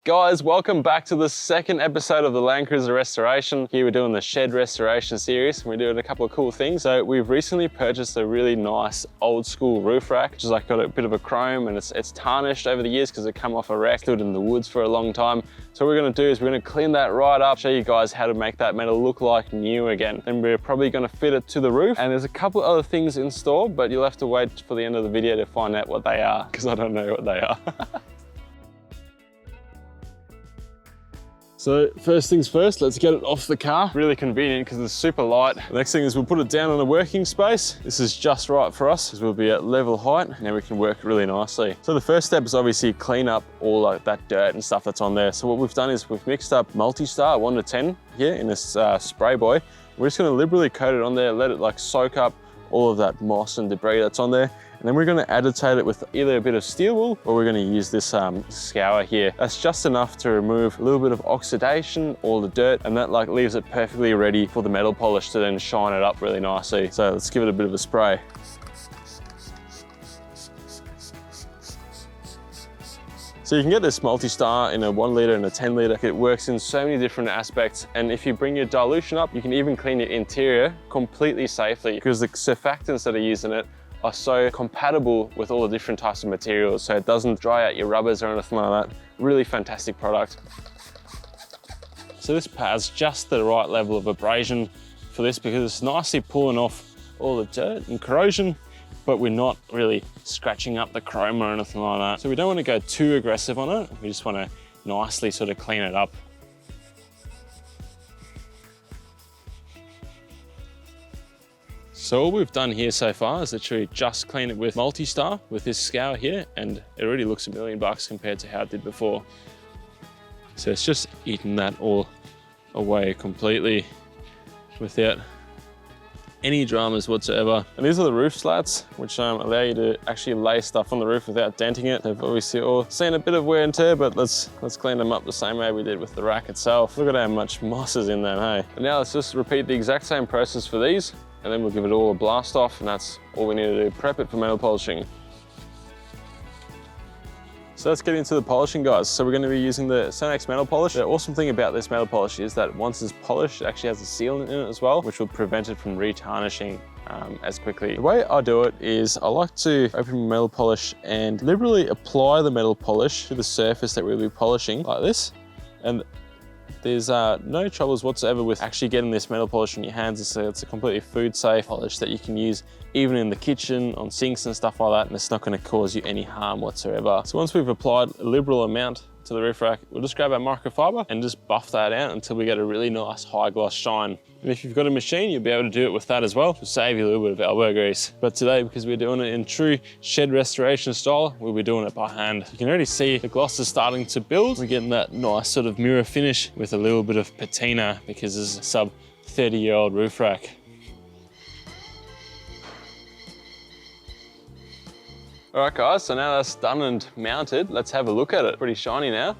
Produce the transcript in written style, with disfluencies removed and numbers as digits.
Guys, welcome back to the second episode of the Landcruiser restoration. Here we're doing the shed restoration series and we're doing a couple of cool things. So we've recently purchased a really nice old school roof rack, which is like got a bit of a chrome and it's tarnished over the years because it come off a wreck, stood in the woods for a long time. So what we're gonna do is we're gonna clean that right up, show you guys how to make that metal look like new again. Then we're probably gonna fit it to the roof. And there's a couple other things in store, but you'll have to wait for the end of the video to find out what they are, because I don't know what they are. So first things first, let's get it off the car. Really convenient because it's super light. The next thing is we'll put it down on a working space. This is just right for us because we'll be at level height and then we can work really nicely. So the first step is obviously clean up all like that dirt and stuff that's on there. So what we've done is we've mixed up Multi-Star 1 to 10 here in this spray boy. We're just gonna liberally coat it on there, let it like soak up all of that moss and debris that's on there. And then we're gonna agitate it with either a bit of steel wool or we're gonna use this scour here. That's just enough to remove a little bit of oxidation, all the dirt, and that like leaves it perfectly ready for the metal polish to then shine it up really nicely. So let's give it a bit of a spray. So you can get this Multi-Star in a 1 litre and a 10 litre. It works in so many different aspects. And if you bring your dilution up, you can even clean your interior completely safely because the surfactants that are used in it are so compatible with all the different types of materials. So it doesn't dry out your rubbers or anything like that. Really fantastic product. So this has just the right level of abrasion for this because it's nicely pulling off all the dirt and corrosion, but we're not really scratching up the chrome or anything like that. So we don't want to go too aggressive on it. We just want to nicely sort of clean it up. So all we've done here so far is literally just clean it with Multi-Star with this scour here, and it already looks $1 million compared to how it did before. So it's just eaten that all away completely without any dramas whatsoever. And these are the roof slats, which allow you to actually lay stuff on the roof without denting it. They've obviously all seen a bit of wear and tear, but let's clean them up the same way we did with the rack itself. Look at how much moss is in there, hey? And now let's just repeat the exact same process for these, and then we'll give it all a blast off, and that's all we need to do, prep it for metal polishing. So let's get into the polishing, guys. So we're going to be using the Sonex metal polish. The awesome thing about this metal polish is that once it's polished, it actually has a sealant in it as well, which will prevent it from retarnishing as quickly. The way I do it is I like to open my metal polish and liberally apply the metal polish to the surface that we'll be polishing like this. And there's no troubles whatsoever with actually getting this metal polish on your hands. It's a completely food safe polish that you can use even in the kitchen, on sinks and stuff like that, and it's not going to cause you any harm whatsoever. So once we've applied a liberal amount to the roof rack, we'll just grab our microfiber and just buff that out until we get a really nice high gloss shine. And if you've got a machine, you'll be able to do it with that as well, to save you a little bit of elbow grease. But today, because we're doing it in true shed restoration style, we'll be doing it by hand. You can already see the gloss is starting to build. We're getting that nice sort of mirror finish with a little bit of patina because this is a sub 30-year-old roof rack. All right guys, so now that's done and mounted, let's have a look at it. Pretty shiny now.